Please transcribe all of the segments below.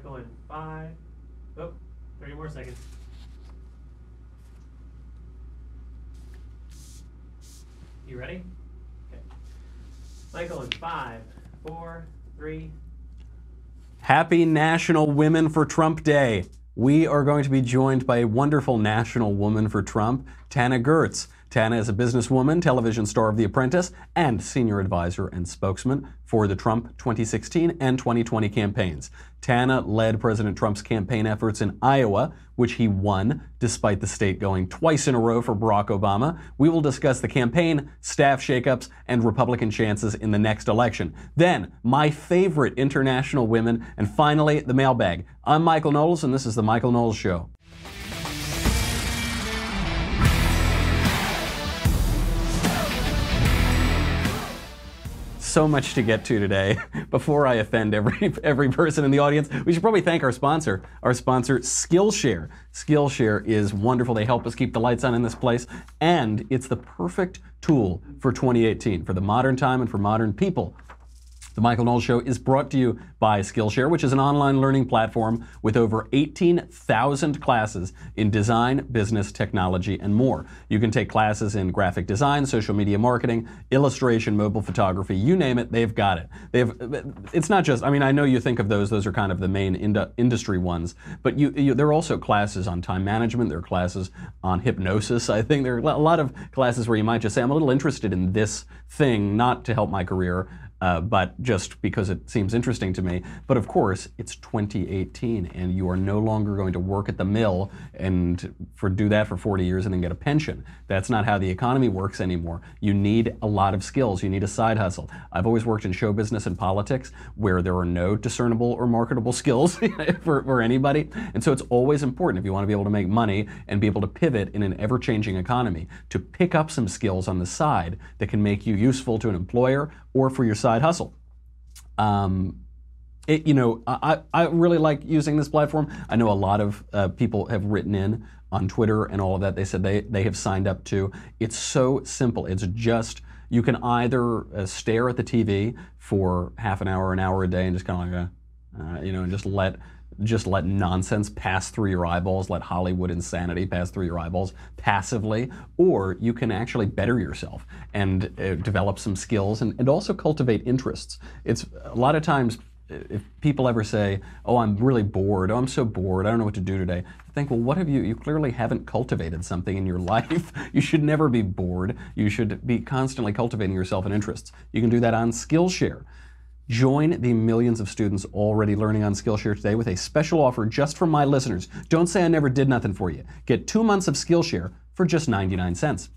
Michael in 5. Oh, 30 more seconds. You ready? Okay. Michael in 5, 4, 3. Happy National Women for Trump Day. We are going to be joined by a wonderful national woman for Trump, Tana Goertz. Tana is a businesswoman, television star of The Apprentice, and senior advisor and spokesman for the Trump 2016 and 2020 campaigns. Tana led President Trump's campaign efforts in Iowa, which he won, despite the state going twice in a row for Barack Obama. We will discuss the campaign, staff shakeups, and Republican chances in the next election. Then, my favorite international women, and finally, the mailbag. I'm Michael Knowles, and this is The Michael Knowles Show. So much to get to today. Before I offend every person in the audience, we should probably thank our sponsor, Skillshare. Skillshare is wonderful. They help us keep the lights on in this place, and it's the perfect tool for 2018, for the modern time and for modern people. The Michael Knowles Show is brought to you by Skillshare, which is an online learning platform with over 18,000 classes in design, business, technology, and more. You can take classes in graphic design, social media marketing, illustration, mobile photography, you name it, they've got it. It's not just, I mean, I know you think of those are kind of the main industry ones, but there are also classes on time management, there are classes on hypnosis. I think there are a lot of classes where you might just say, I'm a little interested in this thing, not to help my career, but just because it seems interesting to me. But of course, it's 2018, and you are no longer going to work at the mill and do that for 40 years and then get a pension. That's not how the economy works anymore. You need a lot of skills. You need a side hustle. I've always worked in show business and politics where there are no discernible or marketable skills for anybody. And so it's always important, if you want to be able to make money and be able to pivot in an ever-changing economy, to pick up some skills on the side that can make you useful to an employer or for your side hustle. I really like using this platform. I know a lot of people have written in on Twitter and all of that. They said they have signed up to. It's so simple. It's just, you can either stare at the TV for half an hour a day and just kind of like, and just let nonsense pass through your eyeballs, let Hollywood insanity pass through your eyeballs passively, or you can actually better yourself and develop some skills and also cultivate interests. It's a lot of times, if people ever say, oh, I'm really bored, oh, I'm so bored, I don't know what to do today, I think, well, what have you clearly haven't cultivated something in your life. You should never be bored. You should be constantly cultivating yourself and interests. You can do that on Skillshare. Join the millions of students already learning on Skillshare today with a special offer just for my listeners. Don't say I never did nothing for you. Get 2 months of Skillshare for just 99 cents.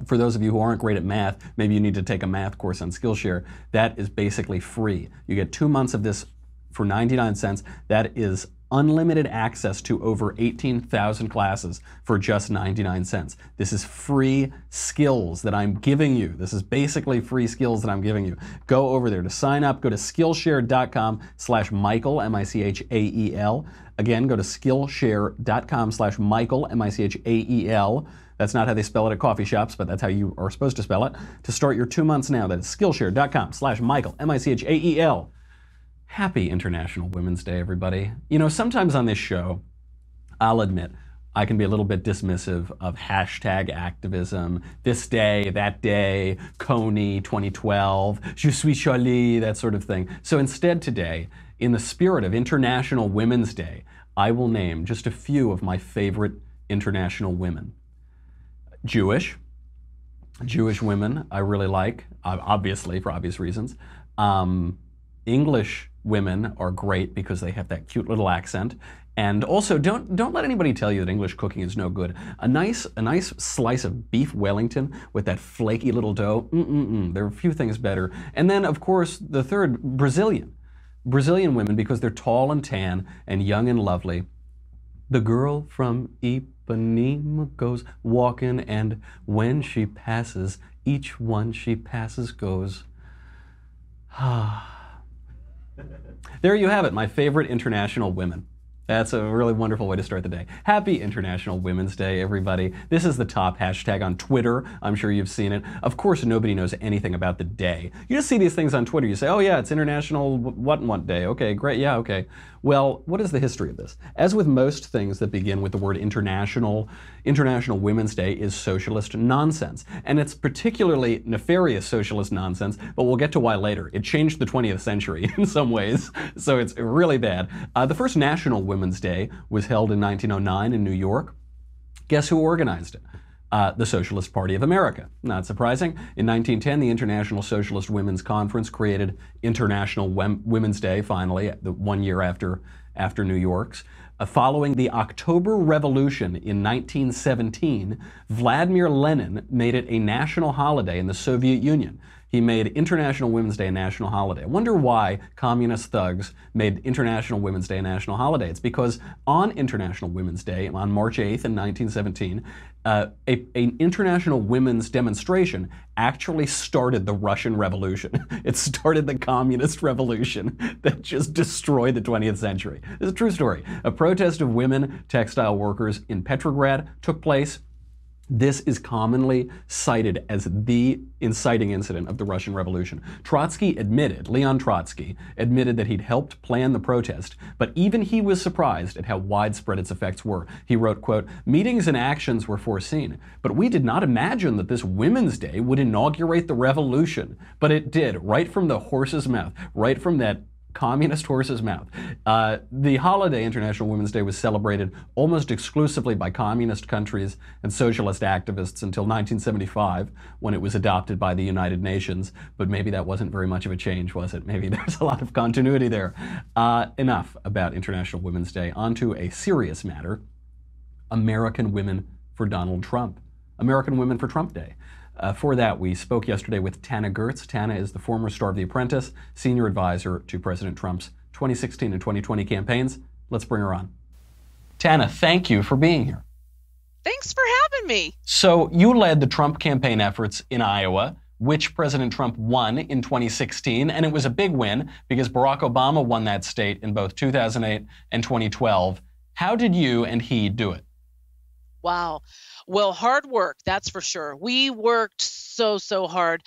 For those of you who aren't great at math, maybe you need to take a math course on Skillshare. That is basically free. You get 2 months of this for 99 cents. That is unlimited access to over 18,000 classes for just 99 cents. This is free skills that I'm giving you. This is basically free skills that I'm giving you. Go over there to sign up. Go to Skillshare.com/Michael, M-I-C-H-A-E-L. Again, go to Skillshare.com/Michael, M-I-C-H-A-E-L. That's not how they spell it at coffee shops, but that's how you are supposed to spell it. To start your 2 months now, that is Skillshare.com/Michael, M-I-C-H-A-E-L. Happy International Women's Day, everybody. You know, sometimes on this show, I'll admit, I can be a little bit dismissive of hashtag activism, this day, that day, Coney 2012, Je suis Charlie, that sort of thing. So instead today, in the spirit of International Women's Day, I will name just a few of my favorite international women. Jewish women I really like, obviously for obvious reasons. English women are great because they have that cute little accent. And also, don't let anybody tell you that English cooking is no good. A nice slice of beef Wellington with that flaky little dough, there are a few things better. And then, of course, the third, Brazilian women, because they're tall and tan and young and lovely. The girl from Ipanema goes walking, and when she passes, each one she passes goes. There you have it, my favorite international women. That's a really wonderful way to start the day. Happy International Women's Day, everybody. This is the top hashtag on Twitter. I'm sure you've seen it. Of course, nobody knows anything about the day. You just see these things on Twitter. You say, oh yeah, it's International what and what day. Okay, great, yeah, okay. Well, what is the history of this? As with most things that begin with the word international, International Women's Day is socialist nonsense. And it's particularly nefarious socialist nonsense, but we'll get to why later. It changed the 20th century in some ways, so it's really bad. The first National Women's Day was held in 1909 in New York. Guess who organized it? The Socialist Party of America. Not surprising. In 1910, the International Socialist Women's Conference created International Women's Day, finally, 1 year after New York's. Following the October Revolution in 1917, Vladimir Lenin made it a national holiday in the Soviet Union. He made International Women's Day a national holiday. I wonder why communist thugs made International Women's Day a national holiday. It's because on International Women's Day, on March 8th in 1917, an international women's demonstration actually started the Russian Revolution. It started the communist revolution that just destroyed the 20th century. This is a true story. A protest of women textile workers in Petrograd took place. This is commonly cited as the inciting incident of the Russian Revolution. Leon Trotsky admitted that he'd helped plan the protest, but even he was surprised at how widespread its effects were. He wrote, quote, "Meetings and actions were foreseen, but we did not imagine that this Women's Day would inaugurate the revolution." But it did, right from the horse's mouth, right from that communist horse's mouth. The holiday, International Women's Day, was celebrated almost exclusively by communist countries and socialist activists until 1975, when it was adopted by the United Nations. But maybe that wasn't very much of a change, was it? Maybe there's a lot of continuity there. Enough about International Women's Day. On to a serious matter. American Women for Donald Trump. American Women for Trump Day. For that, we spoke yesterday with Tana Goertz. Tana is the former star of The Apprentice, senior advisor to President Trump's 2016 and 2020 campaigns. Let's bring her on. Tana, thank you for being here. Thanks for having me. So you led the Trump campaign efforts in Iowa, which President Trump won in 2016, and it was a big win because Barack Obama won that state in both 2008 and 2012. How did you and he do it? Wow. Well, hard work, that's for sure. We worked so hard.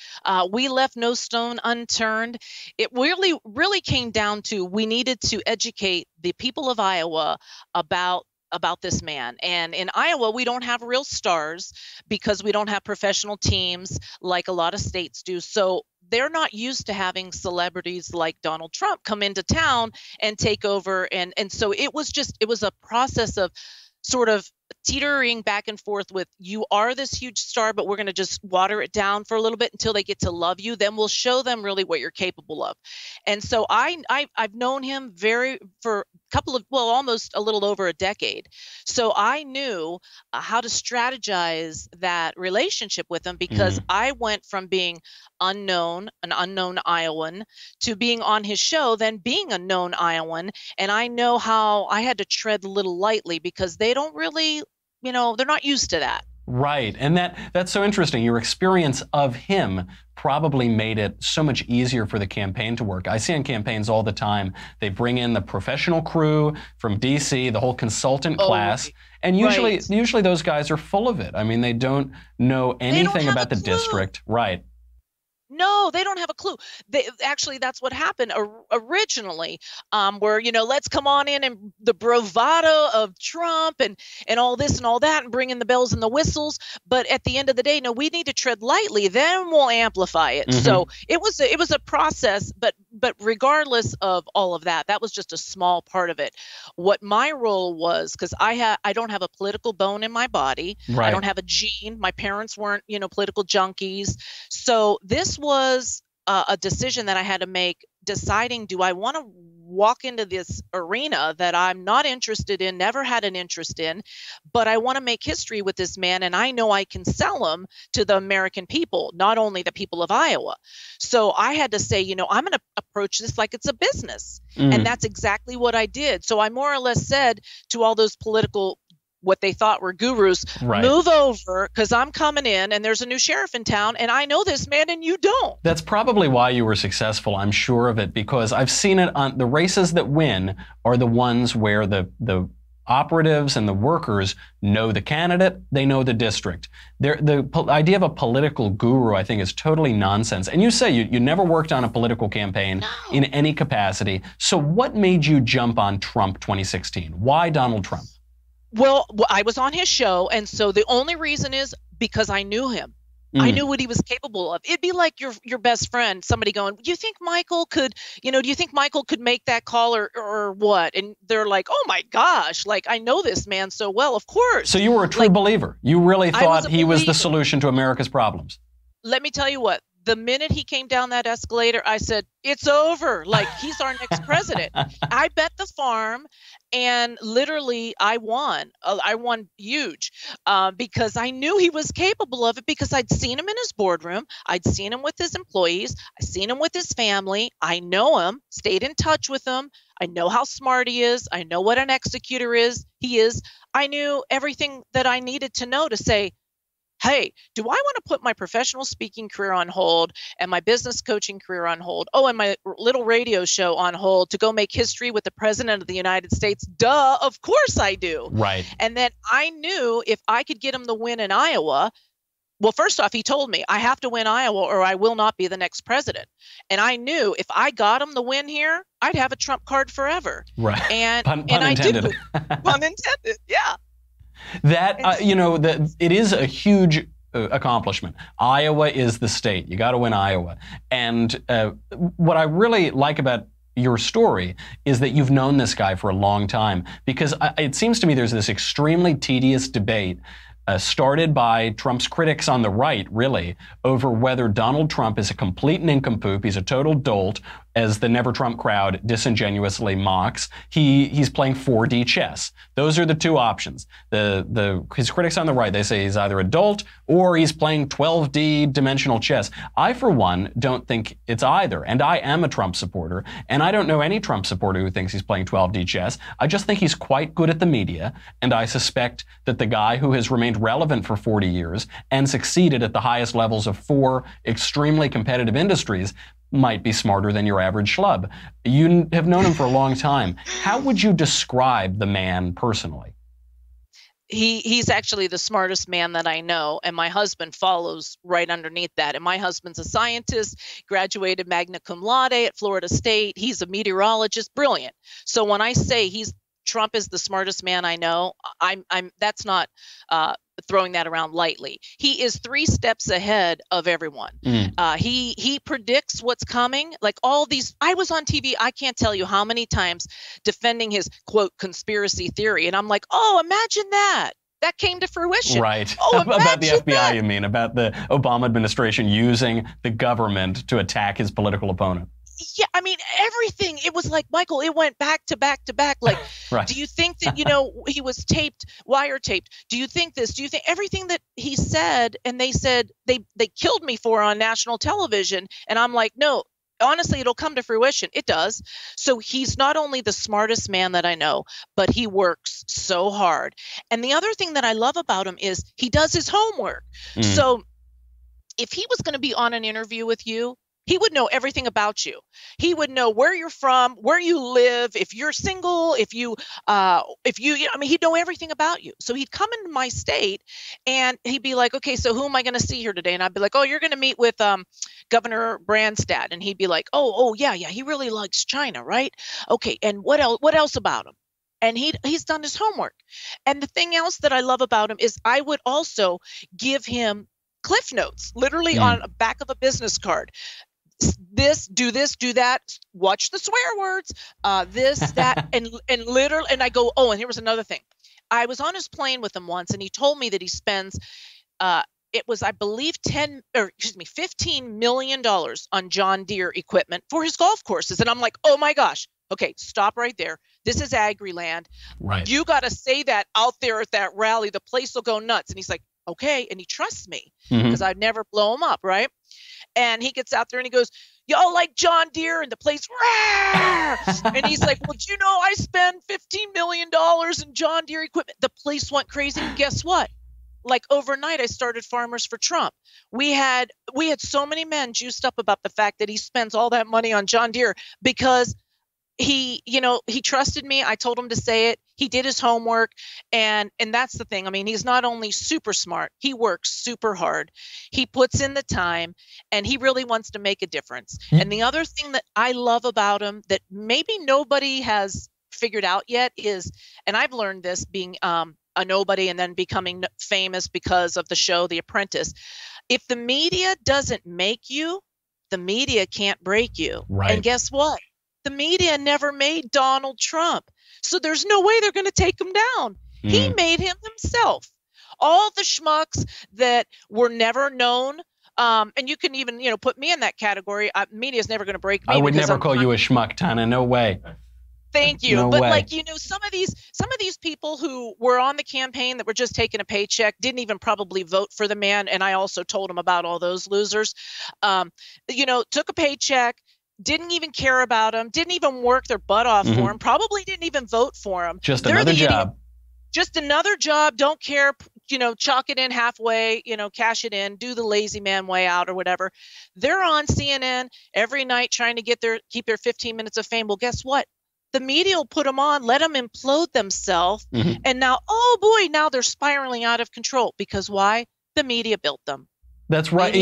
We left no stone unturned. It really came down to we needed to educate the people of Iowa about this man. And in Iowa, we don't have real stars because we don't have professional teams like a lot of states do. So they're not used to having celebrities like Donald Trump come into town and take over. And so it was a process of sort of teetering back and forth with, you are this huge star, but we're going to just water it down for a little bit until they get to love you. Then we'll show them really what you're capable of. And so I've known him for almost a little over a decade. So I knew how to strategize that relationship with him because I went from being an unknown Iowan, to being on his show, then being a known Iowan. And I know how I had to tread a little lightly because they don't really, they're not used to that. Right. And that's so interesting. Your experience of him probably made it so much easier for the campaign to work. I see on campaigns all the time, they bring in the professional crew from DC, the whole consultant class, and usually those guys are full of it. I mean, they don't know anything about the district. Right. No, they don't have a clue. Actually, that's what happened originally, where, let's come on in and the bravado of Trump and all this and all that and bring in the bells and the whistles. But at the end of the day, no, we need to tread lightly. Then we'll amplify it. Mm-hmm. So it was a process. But regardless of all of that, that was just a small part of it. What my role was, because I don't have a political bone in my body. Right. I don't have a gene. My parents weren't, political junkies. So this was a decision that I had to make, deciding, do I want to walk into this arena that I'm not interested in, never had an interest in, but I want to make history with this man, and I know I can sell him to the American people, not only the people of Iowa. So I had to say, I'm going to approach this like it's a business. And that's exactly what I did. So I more or less said to all those political what they thought were gurus, Right. move over because I'm coming in and there's a new sheriff in town and I know this man and you don't. That's probably why you were successful. I'm sure of it, because I've seen it on the races that win are the ones where the operatives and the workers know the candidate, they know the district. The idea of a political guru, I think, is totally nonsense. And you say you never worked on a political campaign in any capacity. So what made you jump on Trump 2016? Why Donald Trump? Well, I was on his show, and so the only reason is because I knew him. I knew what he was capable of. It'd be like your best friend, somebody going, do you think Michael could make that call or what? And they're like, oh my gosh, like I know this man so well, of course. So you were a true believer. You really thought he was the believer. solution to America's problems. Let me tell you what, the minute he came down that escalator, I said, it's over. Like, he's our next president. I bet the farm, and literally I won. I won huge because I knew he was capable of it because I'd seen him in his boardroom. I'd seen him with his employees. I'd seen him with his family. I know him, stayed in touch with him. I know how smart he is. I know what an executor he is. I knew everything that I needed to know to say, hey, do I want to put my professional speaking career on hold and my business coaching career on hold? Oh, and my little radio show on hold to go make history with the president of the United States? Duh, of course I do. Right. And then I knew if I could get him the win in Iowa, well, first off, he told me I have to win Iowa or I will not be the next president. And I knew if I got him the win here, I'd have a Trump card forever. Right. And pun I intended. do. Pun intended. Yeah. That, it is a huge accomplishment. Iowa is the state. You got to win Iowa. And what I really like about your story is that you've known this guy for a long time, because it seems to me there's this extremely tedious debate started by Trump's critics on the right, really, over whether Donald Trump is a complete nincompoop, he's a total dolt, as the Never Trump crowd disingenuously mocks. He's playing 4D chess. Those are the two options. His critics on the right, they say he's either a dolt or he's playing 12D dimensional chess. I, for one, don't think it's either. And I am a Trump supporter, and I don't know any Trump supporter who thinks he's playing 12D chess. I just think he's quite good at the media, and I suspect that the guy who has remained relevant for 40 years and succeeded at the highest levels of 4 extremely competitive industries might be smarter than your average schlub. You have known him for a long time. How would you describe the man personally? He's actually the smartest man that I know, and my husband follows right underneath that. And my husband's a scientist, graduated magna cum laude at Florida State. He's a meteorologist, brilliant. So when I say Trump is the smartest man I know, that's not throwing that around lightly. He is 3 steps ahead of everyone. He predicts what's coming. Like all these, I was on TV, I can't tell you how many times defending his quote conspiracy theory. And I'm like, oh, imagine that. That came to fruition. Right. Oh, about the FBI, that. you mean, about the Obama administration using the government to attack his political opponent. Yeah, I mean, everything. It was like, Michael, it went back to back to back. Like, right. Do you think that, he was wiretapped? Do you think this? Do you think everything that he said, and they said they killed me for on national television? And I'm like, no, honestly, it'll come to fruition. It does. So he's not only the smartest man that I know, but he works so hard. And the other thing that I love about him is he does his homework. So if he was going to be on an interview with you, he would know everything about you. He would know where you're from, where you live, if you're single, he'd know everything about you. So he'd come into my state and he'd be like, okay, so who am I going to see here today? And I'd be like, oh, you're going to meet with Governor Branstad. And he'd be like, oh, yeah, he really likes China, right? Okay, and what else about him? And he's done his homework. And the thing else that I love about him is I would also give him cliff notes, literally on the back of a business card. This, do that, watch the swear words, this, that, and literally, and I go, oh, and here was another thing. I was on his plane with him once, and he told me that he spends, it was, I believe, $15 million on John Deere equipment for his golf courses. And I'm like, oh my gosh, okay, stop right there. This is Agri-land. Right. You got to say that out there at that rally. The place will go nuts. And he's like, okay. And he trusts me because I'd never blow him up, right? And he gets out there and he goes, y'all like John Deere, and the place, rah! And he's like, well, do you know I spend $15 million in John Deere equipment? The place went crazy. And guess what? Like overnight, I started Farmers for Trump. We had so many men juiced up about the fact that he spends all that money on John Deere because he trusted me. I told him to say it. He did his homework. And that's the thing. I mean, he's not only super smart, he works super hard. He puts in the time, and he really wants to make a difference. And the other thing that I love about him that maybe nobody has figured out yet is, and I've learned this being a nobody and then becoming famous because of the show, The Apprentice. If the media doesn't make you, the media can't break you. Right. And guess what? The media never made Donald Trump. So there's no way they're going to take him down. He made him himself. All the schmucks that were never known, and you can even, put me in that category. Media's never going to break me. I would never call you a schmuck, Tana. No way. Thank you. No but way. Some of these people who were on the campaign that were just taking a paycheck didn't even probably vote for the man. And I also told them about all those losers, took a paycheck, didn't even care about him, didn't even work their butt off for him, probably didn't even vote for him. Just another job. Just another job. Don't care, chalk it in halfway, cash it in, do the lazy man way out or whatever. They're on CNN every night trying to keep their 15 minutes of fame. Well, guess what? The media will put them on, let them implode themselves. And now, oh boy, now they're spiraling out of control. Because why? The media built them. That's right.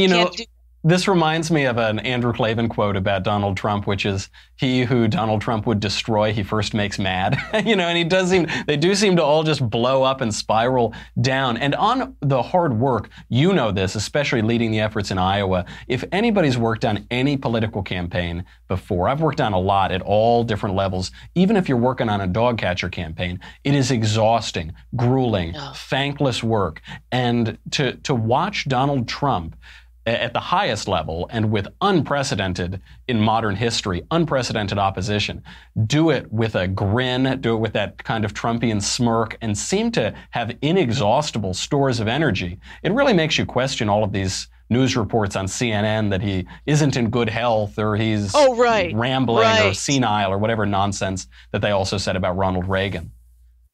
This reminds me of an Andrew Klavan quote about Donald Trump, which is, he who Donald Trump would destroy, he first makes mad. And they do seem to all just blow up and spiral down. And on the hard work, this, especially leading the efforts in Iowa. If anybody's worked on any political campaign before, I've worked on a lot at all different levels. Even if you're working on a dog catcher campaign, it is exhausting, grueling, thankless work. And to watch Donald Trump at the highest level and with unprecedented in modern history, unprecedented opposition, do it with a grin, do it with that kind of Trumpian smirk, and seem to have inexhaustible stores of energy. It really makes you question all of these news reports on CNN that he isn't in good health or he's rambling or senile or whatever nonsense that they also said about Ronald Reagan.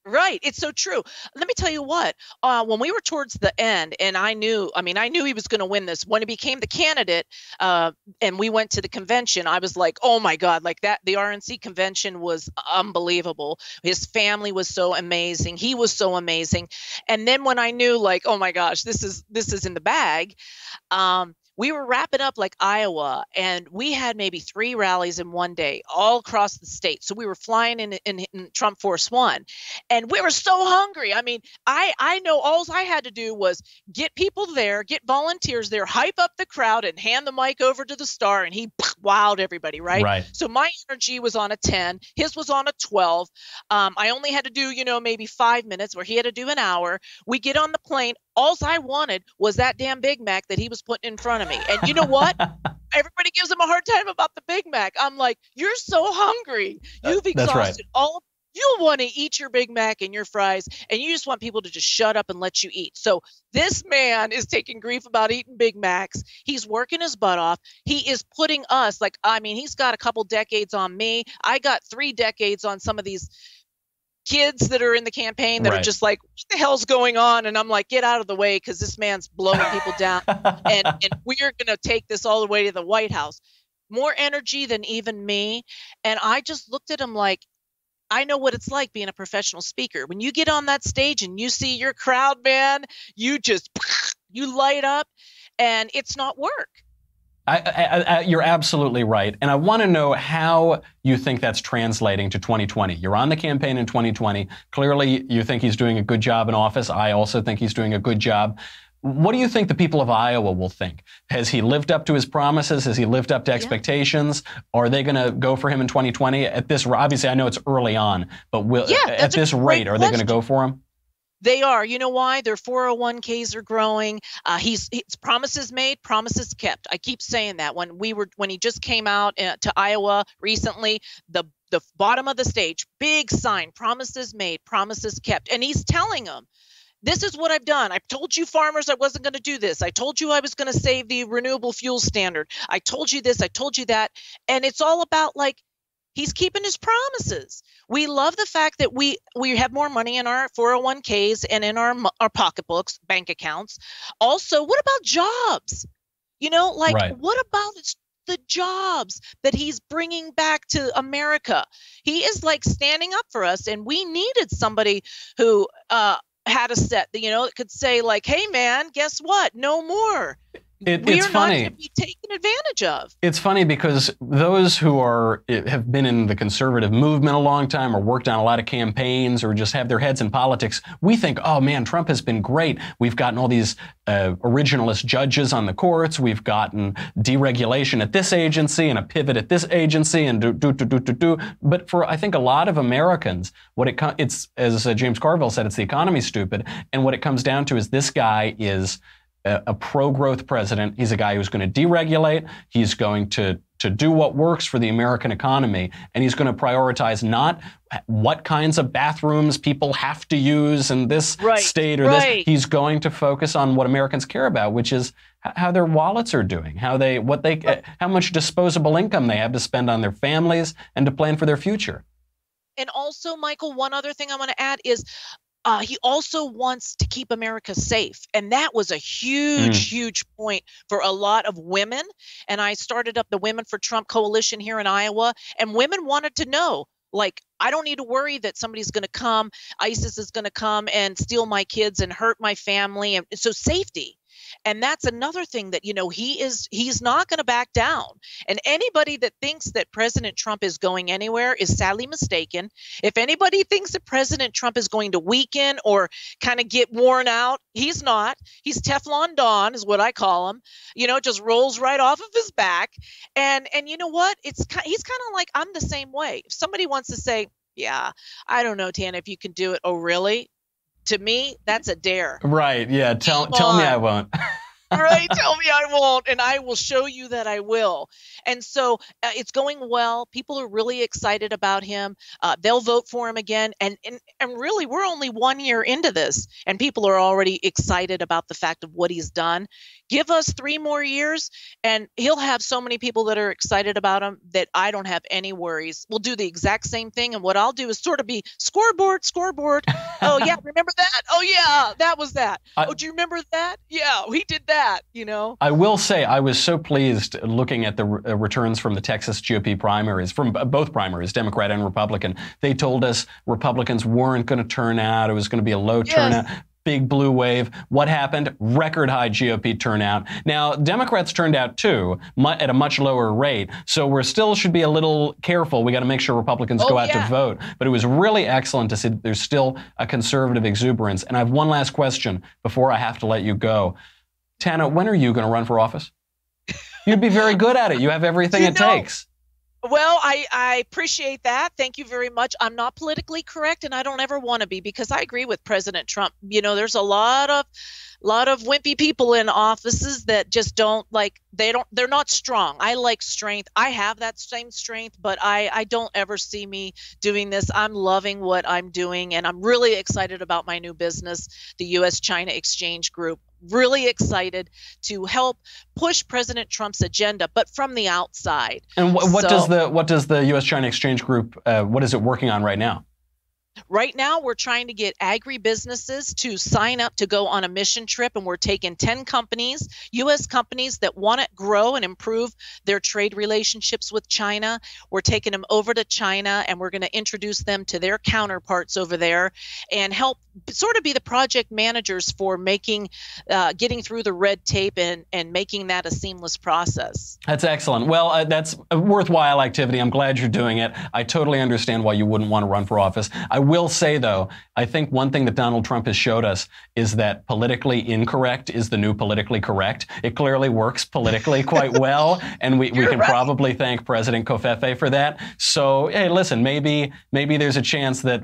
Right. It's so true. Let me tell you what, when we were towards the end, and I knew he was going to win this. When he became the candidate, and we went to the convention, I was like, oh my God, like that, the RNC convention was unbelievable. His family was so amazing. He was so amazing. And then when I knew, like, oh my gosh, this is in the bag, we were wrapping up like Iowa, and we had maybe 3 rallies in one day all across the state. So we were flying in Trump Force One, and we were so hungry. I mean, I know all I had to do was get people there, get volunteers there, hype up the crowd, and hand the mic over to the star, and he wowed everybody, right? So my energy was on a 10, his was on a 12. I only had to do, maybe 5 minutes, where he had to do an hour. We get on the plane. All I wanted was that damn Big Mac that he was putting in front of me. And you know what? Everybody gives him a hard time about the Big Mac. I'm like, you're so hungry. You've exhausted all. You want to eat your Big Mac and your fries, and you just want people to just shut up and let you eat. So this man is taking grief about eating Big Macs. He's working his butt off. He is putting us, he's got a couple decades on me. I got 3 decades on some of these kids that are in the campaign that are just like, what the hell's going on? And I'm like, get out of the way, because this man's blowing people down. and we're going to take this all the way to the White House. More energy than even me. And I just looked at him like, I know what it's like being a professional speaker. When you get on that stage and you see your crowd, man, you light up, and it's not work. You're absolutely right. And I want to know how you think that's translating to 2020. You're on the campaign in 2020. Clearly, you think he's doing a good job in office. I also think he's doing a good job. What do you think the people of Iowa will think? Has he lived up to his promises? Has he lived up to expectations? Are they going to go for him in 2020? At this, obviously, I know it's early on, but at this rate, are they going to go for him? They are. You know why? Their 401ks are growing. He's promises made, promises kept. I keep saying that. When he just came out to Iowa recently, the bottom of the stage, big sign, promises made, promises kept. And he's telling them, this is what I've done. I told you farmers I wasn't going to do this. I told you I was going to save the renewable fuel standard. I told you this, I told you that. And it's all about like, he's keeping his promises. We love the fact that we have more money in our 401ks and in our pocketbooks, bank accounts. Also, what about jobs? You know, like Right. what about the jobs that he's bringing back to America? He is like standing up for us, and we needed somebody who had a set, you know, that could say like, hey man, guess what? No more. It's funny. Not going to be taken advantage of. It's funny because those who have been in the conservative movement a long time or worked on a lot of campaigns or just have their heads in politics, we think, oh man, Trump has been great. We've gotten all these originalist judges on the courts. We've gotten deregulation at this agency and a pivot at this agency and do. But for, I think, a lot of Americans, it's as James Carville said, it's the economy stupid. And what it comes down to is this guy is a pro-growth president. He's a guy who's going to deregulate. He's going to do what works for the American economy. And he's going to prioritize not what kinds of bathrooms people have to use in this state or this. He's going to focus on what Americans care about, which is how their wallets are doing, how much disposable income they have to spend on their families and to plan for their future. And also, Michael, one other thing I want to add is he also wants to keep America safe. And that was a huge point for a lot of women. And I started up the Women for Trump Coalition here in Iowa. And women wanted to know, like, I don't need to worry that somebody's going to come, ISIS is going to come and steal my kids and hurt my family. And so safety. And that's another thing that, you know, he's not going to back down. And anybody that thinks that President Trump is going anywhere is sadly mistaken. If anybody thinks that President Trump is going to weaken or kind of get worn out, he's not. He's Teflon Don is what I call him. You know, just rolls right off of his back. And you know what? He's kind of like, I'm the same way. If somebody wants to say, yeah, I don't know, Tana, if you can do it. Oh, really? To me, that's a dare. Right. Yeah. Tell me I won't. Right. Tell me I won't. And I will show you that I will. And so it's going well. People are really excited about him. They'll vote for him again. And really, we're only 1 year into this, and people are already excited about the fact of what he's done. Give us 3 more years, and he'll have so many people that are excited about him that I don't have any worries. We'll do the exact same thing. And what I'll do is sort of be scoreboard. Oh, yeah. Remember that? Oh, yeah. That was that. Oh, do you remember that? Yeah, we did that, you know. I will say I was so pleased looking at the returns from the Texas GOP primaries, from both primaries, Democrat and Republican. They told us Republicans weren't going to turn out. It was going to be a low turnout. Big blue wave. What happened? Record high GOP turnout. Now, Democrats turned out too, at a much lower rate. So we still should be a little careful. We got to make sure Republicans go out to vote. But it was really excellent to see that there's still a conservative exuberance. And I have one last question before I have to let you go. Tana, when are you going to run for office? You'd be very good at it. You have everything it takes. Well, I appreciate that. Thank you very much. I'm not politically correct, and I don't ever want to be, because I agree with President Trump. You know, there's a lot of wimpy people in offices that just don't they're not strong. I like strength. I have that same strength, but I don't ever see me doing this. I'm loving what I'm doing, and I'm really excited about my new business, the U.S.-China Exchange Group. Really excited to help push President Trump's agenda, but from the outside. And what does the U.S.-China Exchange Group, what is it working on right now? Right now, we're trying to get agribusinesses to sign up to go on a mission trip, and we're taking 10 companies, U.S. companies that want to grow and improve their trade relationships with China. We're taking them over to China, and we're going to introduce them to their counterparts over there and help sort of be the project managers for making, getting through the red tape and making that a seamless process. That's excellent. Well, that's a worthwhile activity. I'm glad you're doing it. I totally understand why you wouldn't want to run for office. I will say, though, I think one thing that Donald Trump has showed us is that politically incorrect is the new politically correct. It clearly works politically quite well, and we can probably thank President Covfefe for that. So, hey, listen, maybe there's a chance that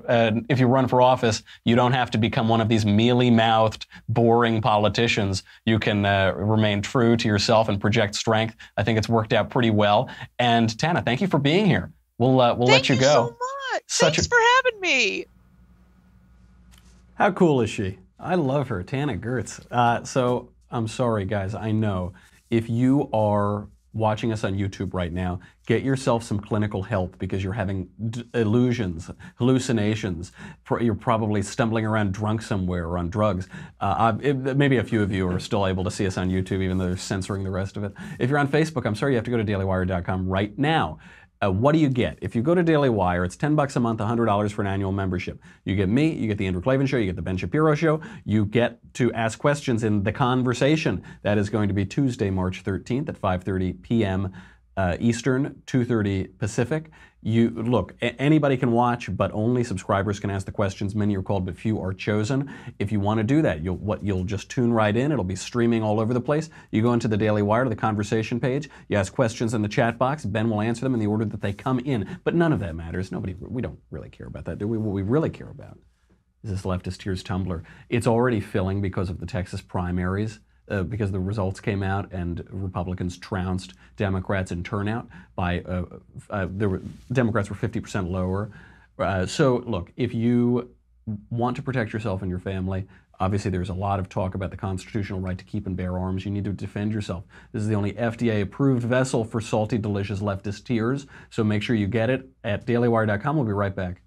if you run for office, you don't have to become one of these mealy-mouthed, boring politicians. You can remain true to yourself and project strength. I think it's worked out pretty well. And Tana, thank you for being here. We'll let you go. Thank you so much. Thanks for having me. How cool is she? I love her, Tana Goertz. So I'm sorry, guys. I know if you are watching us on YouTube right now, get yourself some clinical help because you're having illusions, hallucinations. You're probably stumbling around drunk somewhere or on drugs. Maybe a few of you are still able to see us on YouTube, even though they're censoring the rest of it. If you're on Facebook, I'm sorry, you have to go to dailywire.com right now. What do you get? If you go to Daily Wire, it's $10 a month, $100 for an annual membership. You get me, you get the Andrew Klavan Show, you get the Ben Shapiro Show, you get to ask questions in The Conversation. That is going to be Tuesday, March 13th at 5:30 p.m. Eastern, 2:30 Pacific. Look, anybody can watch, but only subscribers can ask the questions. Many are called, but few are chosen. If you want to do that, you'll just tune right in. It'll be streaming all over the place. You go into the Daily Wire, to the conversation page. You ask questions in the chat box. Ben will answer them in the order that they come in. But none of that matters. We don't really care about that, do we? What we really care about is this Leftist Tears Tumblr. It's already filling because of the Texas primaries. Because the results came out and Republicans trounced Democrats in turnout by, Democrats were 50% lower. So look, if you want to protect yourself and your family, obviously there's a lot of talk about the constitutional right to keep and bear arms. You need to defend yourself. This is the only FDA-approved vessel for salty, delicious leftist tears. So make sure you get it at dailywire.com. We'll be right back.